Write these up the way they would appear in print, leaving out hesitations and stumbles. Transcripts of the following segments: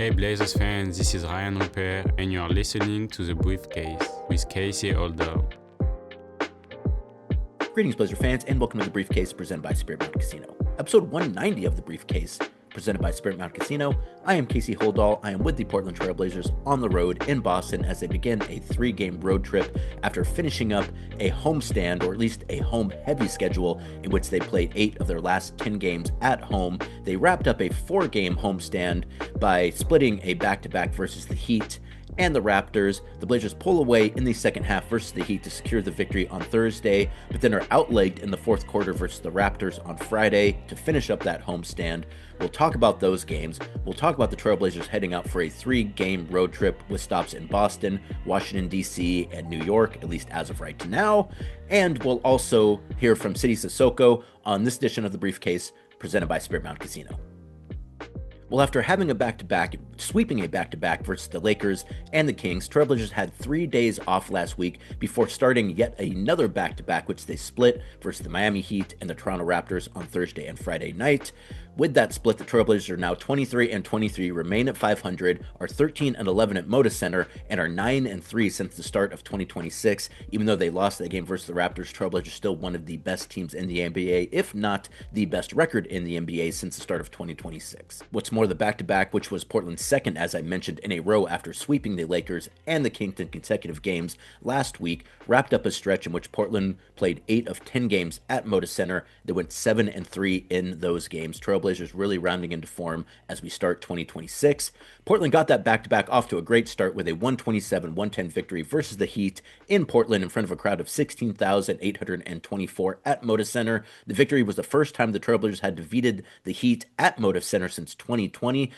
Hey Blazers fans, this is Ryan Rupert and you are listening to The Briefcase with Casey Holdahl. Greetings, Blazer fans, and welcome to The Briefcase presented by Spirit Mountain Casino. Episode 190 of The Briefcase presented by Spirit Mountain Casino. I am Casey Holdahl. I am with the Portland Trail Blazers on the road in Boston as they begin a 3-game road trip after finishing up a homestand, or at least a home-heavy schedule in which they played 8 of their last 10 games at home. They wrapped up a 4-game homestand by splitting a back-to-back versus the Heat and the Raptors. The Blazers pull away in the second half versus the Heat to secure the victory on Thursday, but then are outlegged in the fourth quarter versus the Raptors on Friday to finish up that homestand. We'll talk about those games. We'll talk about the Trailblazers heading out for a 3-game road trip with stops in Boston, Washington, D.C., and New York, at least as of right now. And we'll also hear from Sidy Cissoko on this edition of The Briefcase presented by Spirit Mountain Casino. Well, after having a back-to-back, sweeping a back-to-back versus the Lakers and the Kings, Trailblazers had 3 days off last week before starting yet another back-to-back, which they split versus the Miami Heat and the Toronto Raptors on Thursday and Friday night. With that split, the Trailblazers are now 23-23, remain at 500, are 13-11 at Moda Center, and are 9-3 since the start of 2026. Even though they lost that game versus the Raptors, Trailblazers are still one of the best teams in the NBA, if not the best record in the NBA since the start of 2026. What's more, the back-to-back, which was Portland's second, as I mentioned, in a row after sweeping the Lakers and the Kings in consecutive games last week, wrapped up a stretch in which Portland played 8 of 10 games at Moda Center. They went 7-3 in those games. Trailblazers really rounding into form as we start 2026. Portland got that back-to-back off to a great start with a 127-110 victory versus the Heat in Portland in front of a crowd of 16,824 at Moda Center. The victory was the first time the Trailblazers had defeated the Heat at Moda Center since 2020.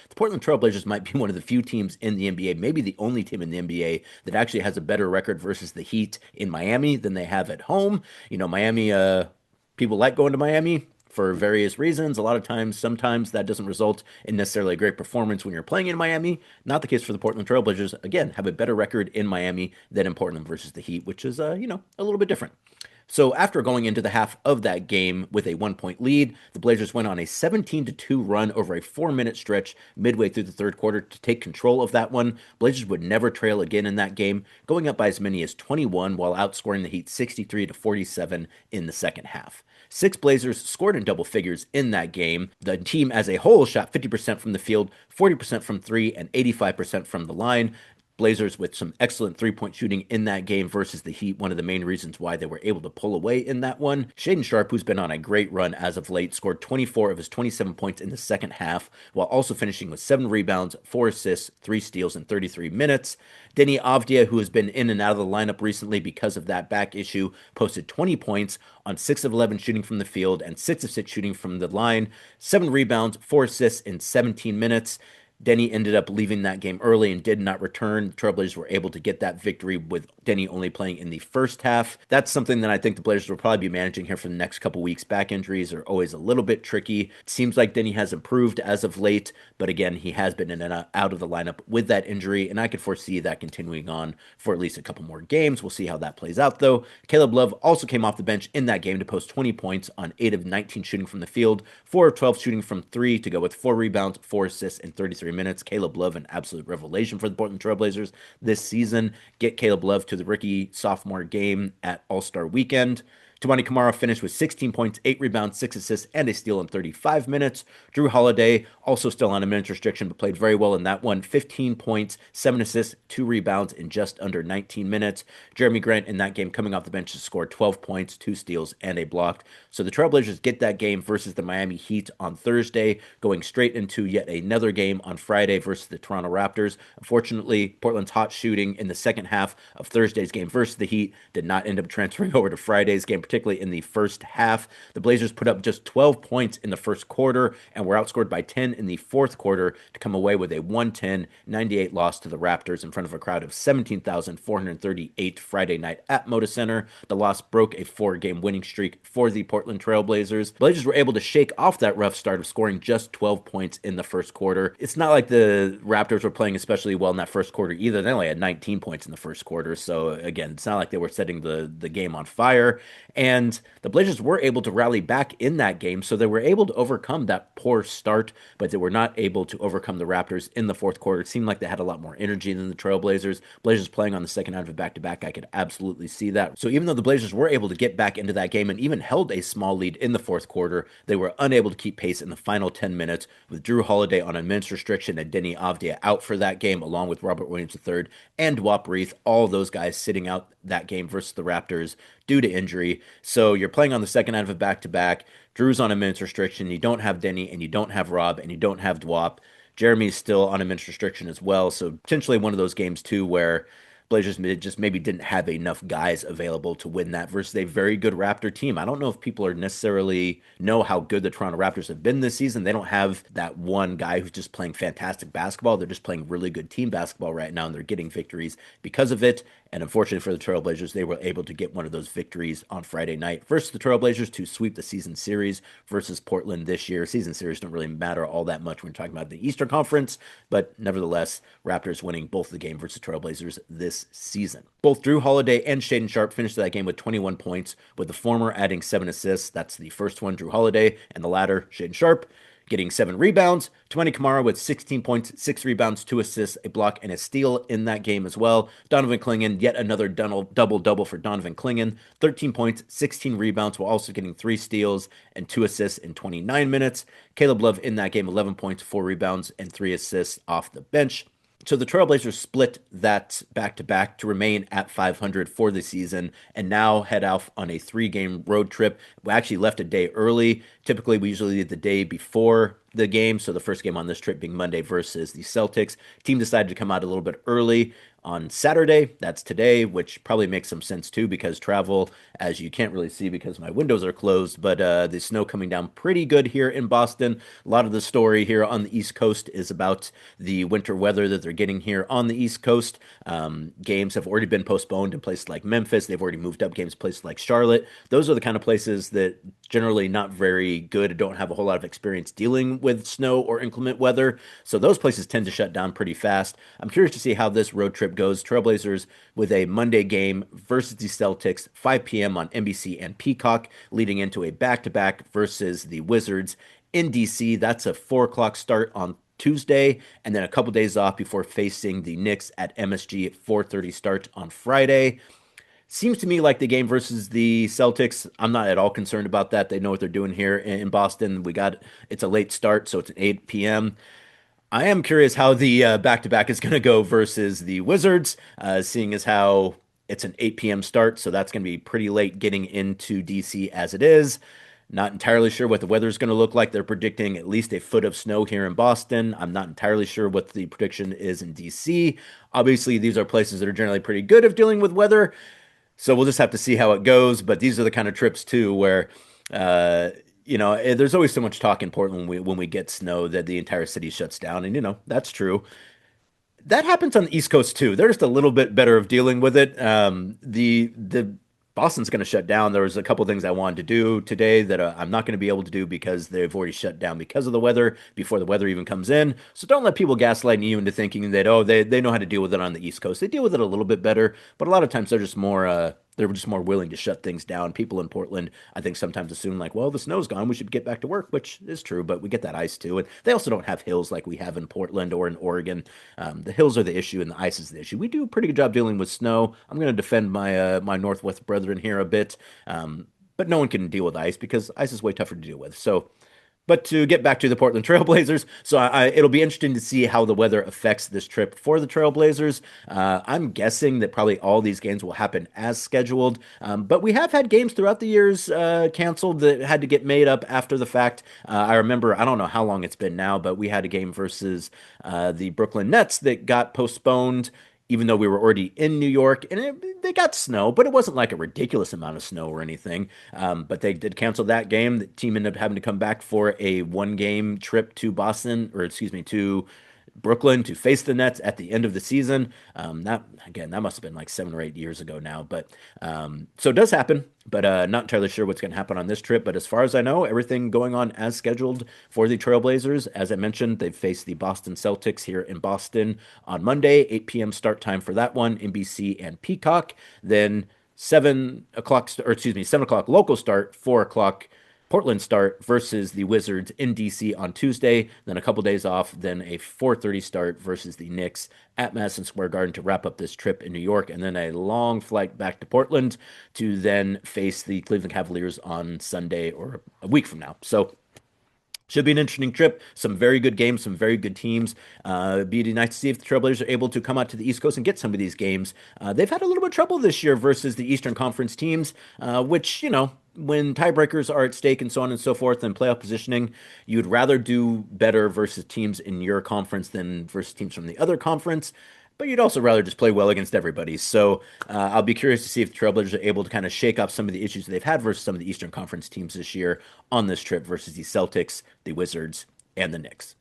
The Portland Trailblazers might be one of the few teams in the NBA, maybe the only team in the NBA, that actually has a better record versus the Heat in Miami than they have at home. You know, Miami, people like going to Miami for various reasons. A lot of times, sometimes that doesn't result in necessarily a great performance when you're playing in Miami. Not the case for the Portland Trailblazers. Again, have a better record in Miami than in Portland versus the Heat, which is, a little bit different. So after going into the half of that game with a 1-point lead, the Blazers went on a 17-2 run over a 4-minute stretch midway through the third quarter to take control of that one. Blazers would never trail again in that game, going up by as many as 21 while outscoring the Heat 63-47 in the second half. 6 Blazers scored in double figures in that game. The team as a whole shot 50% from the field, 40% from 3, and 85% from the line. Blazers with some excellent three-point shooting in that game versus the Heat, one of the main reasons why they were able to pull away in that one. Shaedon Sharpe, who's been on a great run as of late, scored 24 of his 27 points in the second half, while also finishing with 7 rebounds, 4 assists, 3 steals in 33 minutes. Deni Avdija, who has been in and out of the lineup recently because of that back issue, posted 20 points on 6 of 11 shooting from the field and 6 of 6 shooting from the line, 7 rebounds, 4 assists in 17 minutes. Deni ended up leaving that game early and did not return. The Trailblazers were able to get that victory with Deni only playing in the first half. That's something that I think the Blazers will probably be managing here for the next couple weeks. Back injuries are always a little bit tricky. It seems like Deni has improved as of late, but again, he has been in and out of the lineup with that injury, and I could foresee that continuing on for at least a couple more games. We'll see how that plays out, though. Caleb Love also came off the bench in that game to post 20 points on 8 of 19 shooting from the field, 4 of 12 shooting from 3 to go with 4 rebounds, 4 assists in 33 minutes. Caleb Love, an absolute revelation for the Portland Trailblazers this season. Get Caleb Love to the rookie sophomore game at All-Star Weekend. Toumani Camara finished with 16 points, 8 rebounds, 6 assists, and a steal in 35 minutes. Drew Holiday, also still on a minutes restriction, but played very well in that one. 15 points, 7 assists, 2 rebounds in just under 19 minutes. Jeremy Grant in that game coming off the bench to score 12 points, 2 steals, and a block. So the Trailblazers get that game versus the Miami Heat on Thursday, going straight into yet another game on Friday versus the Toronto Raptors. Unfortunately, Portland's hot shooting in the second half of Thursday's game versus the Heat did not end up transferring over to Friday's game, particularly in the first half. The Blazers put up just 12 points in the first quarter and were outscored by 10 in the fourth quarter to come away with a 110-98 loss to the Raptors in front of a crowd of 17,438 Friday night at Moda Center. The loss broke a 4-game winning streak for the Portland Trailblazers. Blazers were able to shake off that rough start of scoring just 12 points in the first quarter. It's not like the Raptors were playing especially well in that first quarter either. They only had 19 points in the first quarter. So again, it's not like they were setting the game on fire. And the Blazers were able to rally back in that game, so they were able to overcome that poor start, but they were not able to overcome the Raptors in the fourth quarter. It seemed like they had a lot more energy than the Trailblazers. Blazers playing on the second half of back-to-back, I could absolutely see that. So even though the Blazers were able to get back into that game and even held a small lead in the fourth quarter, they were unable to keep pace in the final 10 minutes with Drew Holiday on a minutes restriction and Denny Avdia out for that game, along with Robert Williams III and Dwap Reith, all those guys sitting out that game versus the Raptors due to injury. So you're playing on the second half of back-to-back. Drew's on a minutes restriction. You don't have Denny, and you don't have Rob, and you don't have Dwap. Jeremy's still on a minutes restriction as well. So potentially one of those games too where Blazers just maybe didn't have enough guys available to win that versus a very good Raptor team. I don't know if people are necessarily know how good the Toronto Raptors have been this season. They don't have that one guy who's just playing fantastic basketball. They're just playing really good team basketball right now, and they're getting victories because of it. And unfortunately for the Trailblazers, they were able to get one of those victories on Friday night versus the Trailblazers to sweep the season series versus Portland this year. Season series don't really matter all that much when we're talking about the Eastern Conference, but nevertheless, Raptors winning both the game versus Trailblazers this season. Both Drew Holiday and Shaedon Sharpe finished that game with 21 points, with the former adding 7 assists. That's the first one, Drew Holiday, and the latter, Shaedon Sharpe, getting 7 rebounds. Toumani Camara with 16 points, 6 rebounds, 2 assists, a block, and a steal in that game as well. Donovan Clingan, yet another double-double for Donovan Clingan. 13 points, 16 rebounds, while also getting 3 steals and 2 assists in 29 minutes. Caleb Love in that game, 11 points, 4 rebounds, and 3 assists off the bench. So the Trailblazers split that back-to-back to remain at 500 for the season and now head off on a 3-game road trip. We actually left a day early. Typically, we usually leave the day before the game, so the first game on this trip being Monday versus the Celtics. Team decided to come out a little bit early on Saturday. That's today, which probably makes some sense too because travel, as you can't really see because my windows are closed, but the snow coming down pretty good here in Boston. A lot of the story here on the East Coast is about the winter weather that they're getting here on the East Coast. Games have already been postponed in places like Memphis. They've already moved up games in places like Charlotte. Those are the kind of places that generally not very good, don't have a whole lot of experience dealing with snow or inclement weather. So those places tend to shut down pretty fast. I'm curious to see how this road trip goes. Trailblazers with a Monday game versus the Celtics, 5 p.m. on NBC and Peacock, leading into a back-to-back versus the Wizards in DC. That's a 4 o'clock start on Tuesday, and then a couple days off before facing the Knicks at MSG at 4:30 start on Friday. Seems to me like the game versus the Celtics, I'm not at all concerned about that. They know what they're doing here in Boston. It's a late start, so it's an 8 p.m. I am curious how the back-to-back is going to go versus the Wizards, seeing as how it's an 8 p.m. start, so that's going to be pretty late getting into DC as it is. Not entirely sure what the weather is going to look like. They're predicting at least a foot of snow here in Boston. I'm not entirely sure what the prediction is in DC. Obviously, these are places that are generally pretty good at dealing with weather. So we'll just have to see how it goes. But these are the kind of trips too where, there's always so much talk in Portland when we get snow that the entire city shuts down, and that's true. That happens on the East Coast too. They're just a little bit better of dealing with it. The Boston's going to shut down. There was a couple things I wanted to do today that I'm not going to be able to do because they've already shut down because of the weather before the weather even comes in. So don't let people gaslight you into thinking that, they know how to deal with it on the East Coast. They deal with it a little bit better, but a lot of times they're just more willing to shut things down. People in Portland, I think, sometimes assume like, well, the snow's gone, we should get back to work, which is true, but we get that ice too. And they also don't have hills like we have in Portland or in Oregon. The hills are the issue and the ice is the issue. We do a pretty good job dealing with snow. I'm going to defend my Northwest brethren here a bit, but no one can deal with ice because ice is way tougher to deal with. But to get back to the Portland Trailblazers, it'll be interesting to see how the weather affects this trip for the Trailblazers. I'm guessing that probably all these games will happen as scheduled, but we have had games throughout the years canceled that had to get made up after the fact. I remember, I don't know how long it's been now, but we had a game versus the Brooklyn Nets that got postponed even though we were already in New York, and they got snow, but it wasn't like a ridiculous amount of snow or anything. But they did cancel that game. The team ended up having to come back for a 1-game trip to to Brooklyn to face the Nets at the end of the season. That must have been like 7 or 8 years ago now. But so it does happen, but not entirely sure what's going to happen on this trip. But as far as I know, everything going on as scheduled for the Trailblazers. As I mentioned, they've faced the Boston Celtics here in Boston on Monday, 8 p.m. start time for that one, NBC and Peacock. Then 7 o'clock local start, 4 o'clock Portland start versus the Wizards in DC on Tuesday, then a couple days off, then a 4:30 start versus the Knicks at Madison Square Garden to wrap up this trip in New York, and then a long flight back to Portland to then face the Cleveland Cavaliers on Sunday or a week from now. So should be an interesting trip. Some very good games, some very good teams. Be nice to see if the Trailblazers are able to come out to the East Coast and get some of these games. They've had a little bit of trouble this year versus the Eastern Conference teams, which, when tiebreakers are at stake and so on and so forth and playoff positioning, you'd rather do better versus teams in your conference than versus teams from the other conference. But you'd also rather just play well against everybody. So I'll be curious to see if the Trailblazers are able to kind of shake off some of the issues they've had versus some of the Eastern Conference teams this year on this trip versus the Celtics, the Wizards, and the Knicks.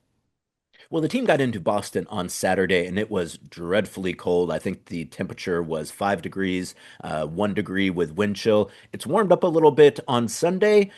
Well, the team got into Boston on Saturday, and it was dreadfully cold. I think the temperature was 5 degrees, 1 degree with wind chill. It's warmed up a little bit on Sunday,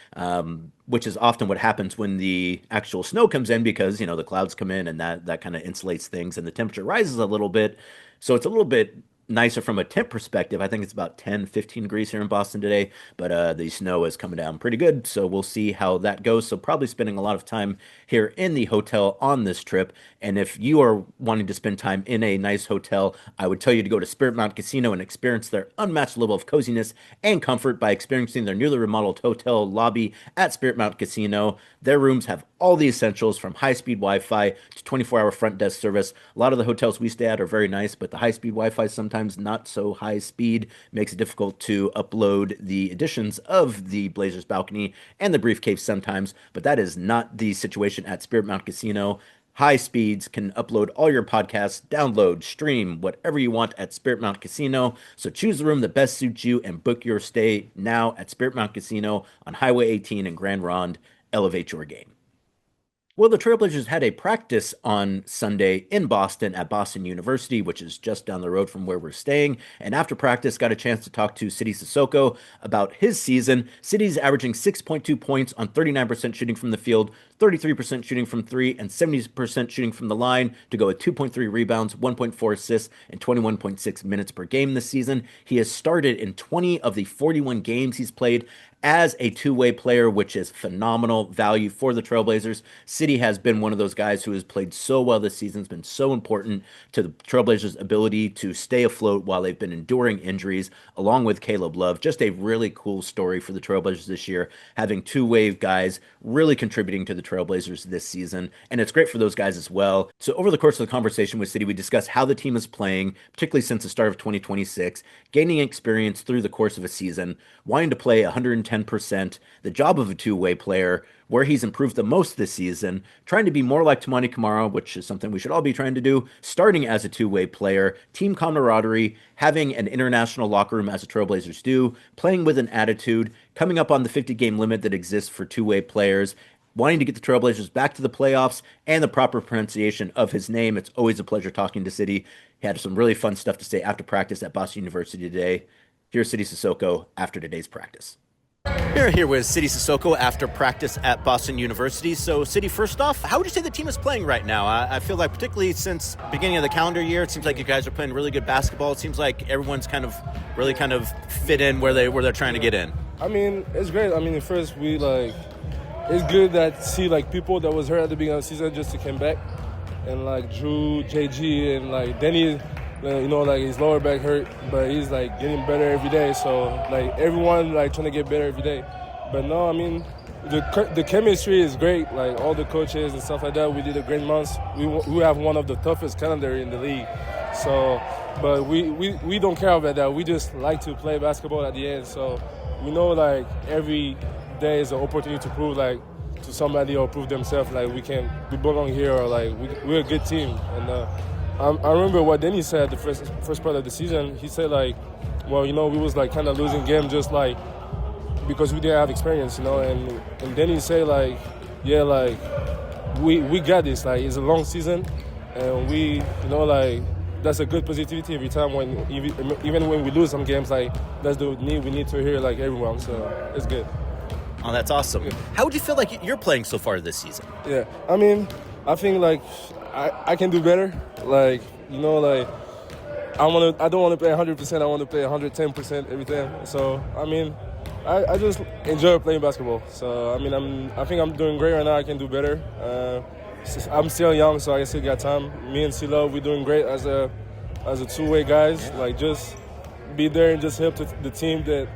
which is often what happens when the actual snow comes in because, the clouds come in and that kind of insulates things, and the temperature rises a little bit. So it's a little bit nicer from a temp perspective. I think it's about 10, 15 degrees here in Boston today, but the snow is coming down pretty good, so we'll see how that goes. So probably spending a lot of time here in the hotel on this trip, and if you are wanting to spend time in a nice hotel, I would tell you to go to Spirit Mountain Casino and experience their unmatched level of coziness and comfort by experiencing their newly remodeled hotel lobby at Spirit Mountain Casino. Their rooms have all the essentials from high-speed Wi-Fi to 24-hour front desk service. A lot of the hotels we stay at are very nice, but the high-speed Wi-Fi sometimes not so high speed, makes it difficult to upload the editions of the Blazers balcony and the briefcase sometimes, but that is not the situation at Spirit Mountain Casino. High speeds, can upload all your podcasts, download, stream, whatever you want at Spirit Mountain Casino. So choose the room that best suits you and book your stay now at Spirit Mountain Casino on Highway 18 in Grand Ronde. Elevate your game. Well, the Trailblazers had a practice on Sunday in Boston at Boston University, which is just down the road from where we're staying. And after practice, got a chance to talk to Sidy Cissoko about his season. Sidy's averaging 6.2 points on 39% shooting from the field, 33% shooting from three, and 70% shooting from the line to go with 2.3 rebounds, 1.4 assists, and 21.6 minutes per game this season. He has started in 20 of the 41 games he's played as a two-way player, which is phenomenal value for the Trailblazers. Sidy has been one of those guys who has played so well this season. It's been so important to the Trailblazers' ability to stay afloat while they've been enduring injuries, along with Caleb Love. Just a really cool story for the Trailblazers this year, having two-way guys really contributing to the Trailblazers this season, and it's great for those guys as well. So over the course of the conversation with Sidy, we discussed how the team is playing, particularly since the start of 2026, gaining experience through the course of a season, wanting to play 110%, the job of a two-way player, where he's improved the most this season, trying to be more like Toumani Camara, which is something we should all be trying to do, starting as a two-way player, team camaraderie, having an international locker room as the Trailblazers do, playing with an attitude, coming up on the 50-game limit that exists for two-way players, wanting to get the Trailblazers back to the playoffs, and the proper pronunciation of his name. It's always a pleasure talking to Sidy. He had some really fun stuff to say after practice at Boston University today. Here's Sidy Cissoko after today's practice. We're here with Sidy Cissoko after practice at Boston University. So, Sidy, first off, how would you say the team is playing right now? I feel like particularly since the beginning of the calendar year, it seems like you guys are playing really good basketball. It seems like everyone's really fit in where they're trying to get in. I mean, it's great. I mean, at first it's good that see people that was hurt at the beginning of the season just to come back, and Drew, JG, and Denny. His lower back hurt, but he's getting better every day. So everyone trying to get better every day. But no, I mean the chemistry is great. All the coaches and stuff like that. We did a great month. We have one of the toughest calendar in the league. So, but we don't care about that. We just like to play basketball at the end. So we know every day is an opportunity to prove to somebody or prove themselves we belong here or we're a good team. And I remember what Denny said the first part of the season. He said we was kind of losing game just because we didn't have experience, and Denny said we got this. It's a long season, and we that's a good positivity every time even when we lose some games. That's the need we need to hear everyone. So it's good. Oh, that's awesome. Yeah. How would you feel you're playing so far this season? Yeah, I mean, I think I can do better. I don't want to play 100%. I want to play 110% every time. So I mean, I just enjoy playing basketball. So I mean, I think I'm doing great right now. I can do better. I'm still young, so I still got time. Me and Silo, we're doing great as a two-way guys. Like just be there and just help the team that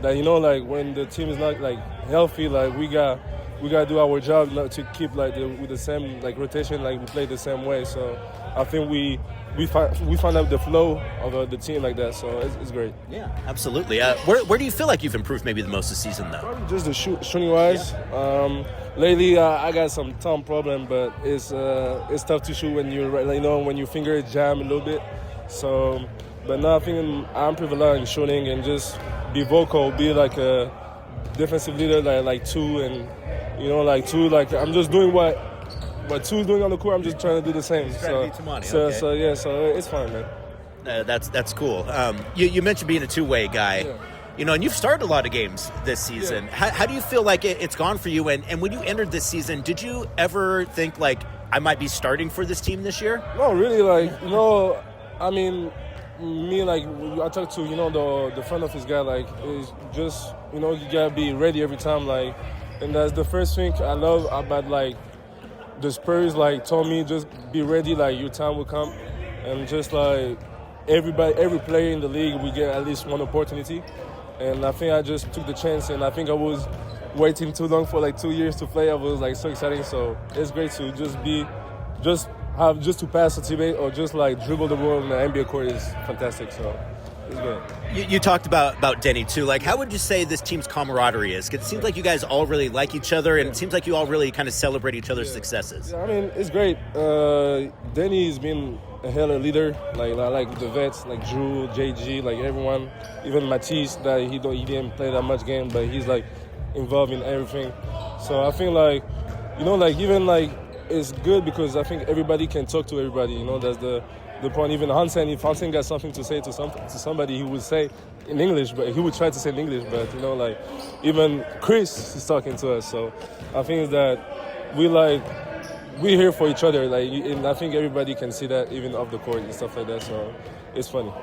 like when the team is not like healthy, like we got to do our job to keep like with the same like rotation, like we play the same way. So I think we find out the flow of the team like that. So it's great. Yeah, absolutely. Where do you feel like you've improved maybe the most this season though? Probably just the shooting wise. Yeah. Lately I got some thumb problem, but it's tough to shoot when when your finger jam a little bit. So, but now I think I'm improving a lot in shooting and just be vocal, be like a defensive leader, like two, and like I'm just doing what two's doing on the court. I'm just trying to do the same. So it's fine, man. That's cool. You mentioned being a two-way guy. Yeah. And you've started a lot of games this season. Yeah. How do you feel like it's gone for you? And when you entered this season, did you ever think like I might be starting for this team this year? No, really. I mean, me like I talked to the front office guy. Like is just you gotta be ready every time. Like, and that's the first thing I love about like the Spurs. Like told me just be ready. Like your time will come, and just like every player in the league, we get at least one opportunity. And I think I just took the chance, and I think I was waiting too long for like 2 years to play. I was like so exciting. So it's great to just to pass a teammate or just like dribble the ball in the NBA court is fantastic. So it's good. You talked about Denny too. Like, how would you say this team's camaraderie is? 'Cause it seems like you guys all really like each other, and it seems like you all really kind of celebrate each other's successes. Yeah, I mean, it's great. Denny's been a hell of a leader. Like the vets, like Drew, JG, like everyone, even Matisse. That he didn't play that much game, but he's like involved in everything. So I think even it's good because I think everybody can talk to everybody. That's the point. Even Hansen, if Hansen got something to say to somebody, he would say in English, but he would try to say in English. But even Chris is talking to us. So I think that we're here for each other. And I think everybody can see that even off the court and stuff like that. So it's funny.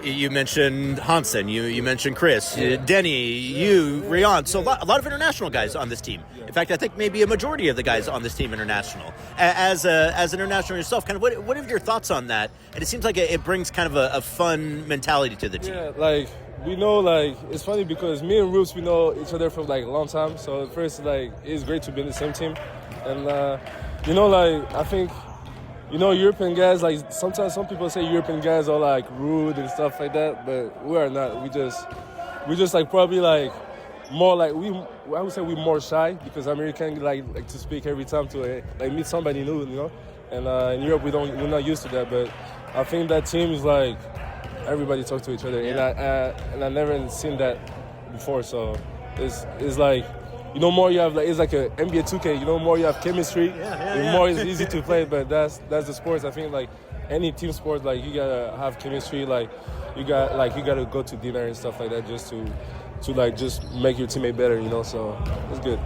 You mentioned Hansen, you mentioned Chris, Denny, you, Rian. So a lot of international guys on this team. In fact, I think maybe a majority of the guys on this team international. As an international yourself, kind of what are your thoughts on that? And it seems like it brings kind of a fun mentality to the team. Yeah, we know, it's funny because me and Roops, we know each other for a long time. So at first, it's great to be in the same team. And, I think... European guys, sometimes some people say European guys are rude and stuff like that, but we are not. We just probably more I would say we're more shy because American like to speak every time to meet somebody new, And in Europe we're not used to that, but I think that team is everybody talks to each other, and I never seen that before. So it's more you have it's like a NBA 2K. More you have chemistry, the more it's easy to play. But that's the sports. I think any team sport, you gotta have chemistry. You gotta go to dinner and stuff like that just to just make your teammate better. So it's good.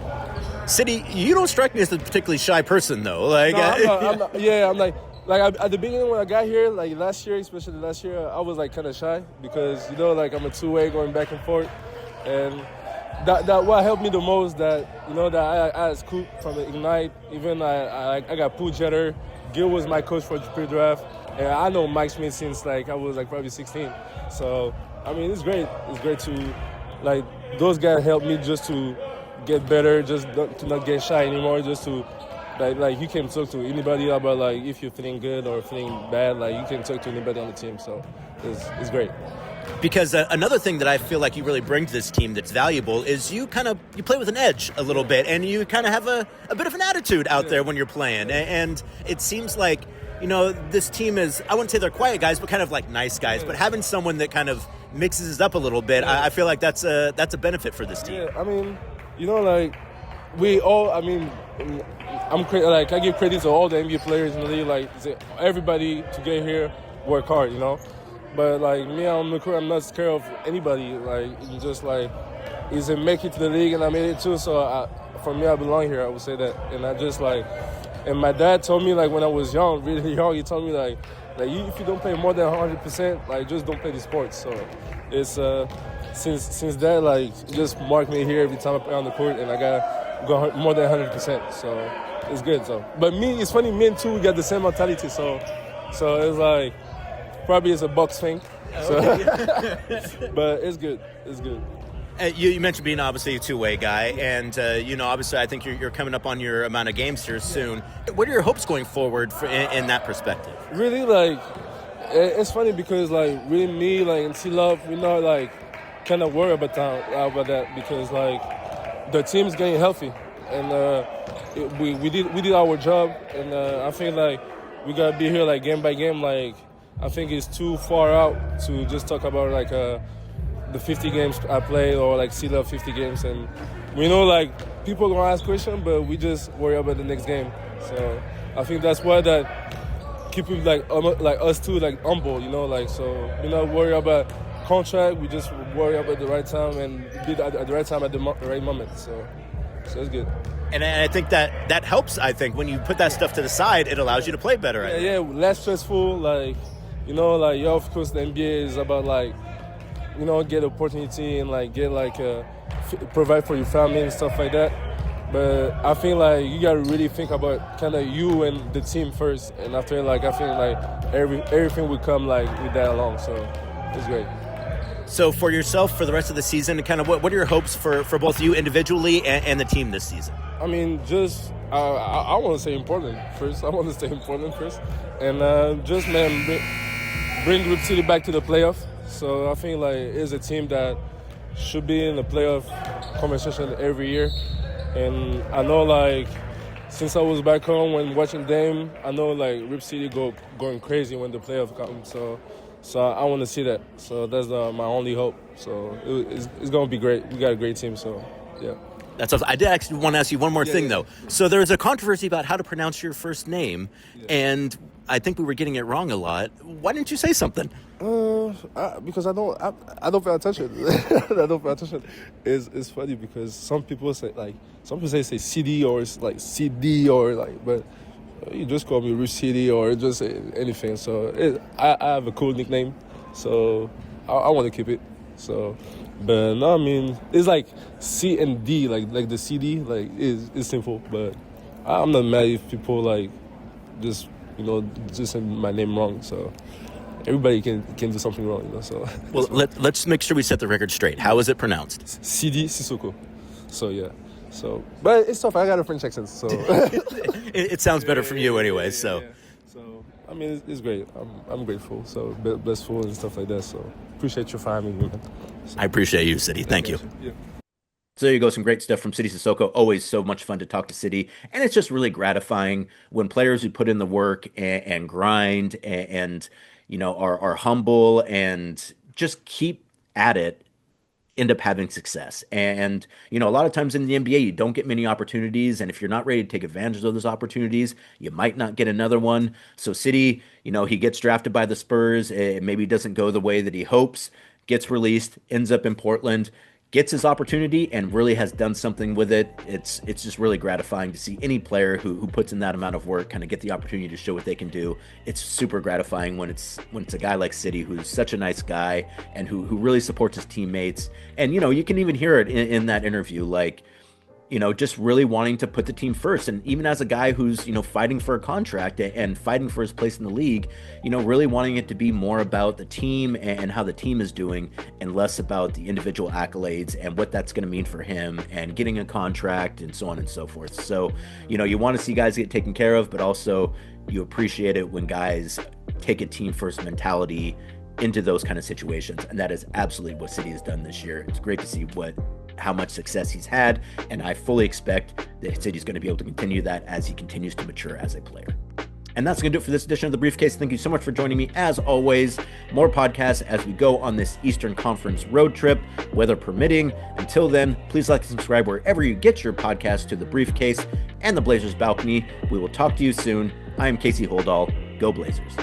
Sidy, you don't strike me as a particularly shy person though. No, I'm not. Yeah, I'm at the beginning when I got here, last year, especially last year, I was kind of shy because I'm a two-way going back and forth, and that what helped me the most that I as Coop from the Ignite. Even I got Pooh Jeter. Gil was my coach for the pre-draft, and I know Mike Smith since I was probably 16. So I mean it's great. It's great to those guys helped me just to get better, just to not get shy anymore, just to you can talk to anybody about if you're feeling good or feeling bad, you can talk to anybody on the team. So it's great. Because another thing that I feel like you really bring to this team that's valuable is you play with an edge a little bit, and you kind of have a bit of an attitude out there when you're playing. And it seems like, this team is, I wouldn't say they're quiet guys, but kind of nice guys. But having someone that kind of mixes it up a little bit, I feel like that's a benefit for this team. Yeah, I mean, we all, I mean, I give credit to all the NBA players in the league. Everybody to get here work hard, But me, I'm not scared of anybody. Is it make it to the league, and I made it too. So for me, I belong here. I would say that, and I just and my dad told me when I was young, really young, he told me Like if you don't play more than 100%, like just don't play the sport. So it's since that, like just mark me here every time I play on the court, and I got go more than 100%. So it's good. So, but it's funny. Me and too, we got the same mentality. So it's like probably it's a Bucks thing. So, but it's good. It's good. You mentioned being obviously a two-way guy, and obviously I think you're coming up on your amount of games here soon. What are your hopes going forward in that perspective? Really, like it's funny because like really me like and C-Love, we're not like kind of worried about that because like the team's getting healthy, and we did our job, and I think like we gotta be here like game by game. Like I think it's too far out to just talk about like the 50 games I played or like C-Love 50 games, and we know like people are gonna ask questions, but we just worry about the next game. So I think that's why that keep it like us too like humble, like so we're not worried about contract. We just worry about the right time and be at the right time at the right moment. So it's good. And I think that helps. I think when you put that stuff to the side, it allows you to play better. Yeah, less stressful. Like of course the NBA is about like get opportunity and like get like provide for your family and stuff like that. But I feel like you gotta really think about kind of you and the team first, and after like I feel like everything will come like with that along. So it's great. So for yourself, for the rest of the season, kind of what are your hopes for both you individually and the team this season? I mean, just I want to stay important first. I want to stay important first, and just bring Rip City back to the playoff. So I think like it's a team that should be in the playoff conversation every year. And I know like since I was back home when watching them, I know like Rip City going crazy when the playoff comes. So I want to see that. So that's my only hope. So it's going to be great. We got a great team. So yeah. That's awesome. I did actually want to ask you one more thing though. So there was a controversy about how to pronounce your first name, and I think we were getting it wrong a lot. Why didn't you say something? Because I don't pay attention. I don't pay attention. It's funny because some people say CD or it's like CD or like, but you just call me Rich City or just anything. So I have a cool nickname, so I want to keep it. So, but no, I mean it's like C and D, like the CD, like is simple. But I'm not mad if people like just say my name wrong. So. Everybody can do something wrong, So well, let's make sure we set the record straight. How is it pronounced? Sidy Cissoko. So yeah. So, but it's tough. I got a French accent, so it sounds better from you anyway. So, so I mean, it's great. I'm grateful. So blissful and stuff like that. So appreciate you for having me, man. So, I appreciate you, Sidy. Thank you. Yeah. So there you go, some great stuff from Sidy Cissoko. Always so much fun to talk to Sidy, and it's just really gratifying when players who put in the work and grind and are humble and just keep at it, end up having success. And, a lot of times in the NBA, you don't get many opportunities. And if you're not ready to take advantage of those opportunities, you might not get another one. So Sidy, he gets drafted by the Spurs. It maybe doesn't go the way that he hopes, gets released, ends up in Portland, gets his opportunity and really has done something with it. It's just really gratifying to see any player who puts in that amount of work kind of get the opportunity to show what they can do. It's super gratifying when it's a guy like Sidy, who's such a nice guy and who really supports his teammates. And you can even hear it in that interview, like just really wanting to put the team first. And even as a guy who's, fighting for a contract and fighting for his place in the league, really wanting it to be more about the team and how the team is doing and less about the individual accolades and what that's going to mean for him and getting a contract and so on and so forth. So, you want to see guys get taken care of, but also you appreciate it when guys take a team first mentality into those kind of situations. And that is absolutely what Sidy has done this year. It's great to see how much success he's had, and I fully expect that Sidy's going to be able to continue that as he continues to mature as a player. And that's going to do it for this edition of The Briefcase. Thank you so much for joining me. As always, more podcasts as we go on this Eastern Conference road trip, weather permitting. Until then, please like and subscribe wherever you get your podcasts to The Briefcase and The Blazers Balcony. We will talk to you soon. I am Casey Holdahl. Go Blazers.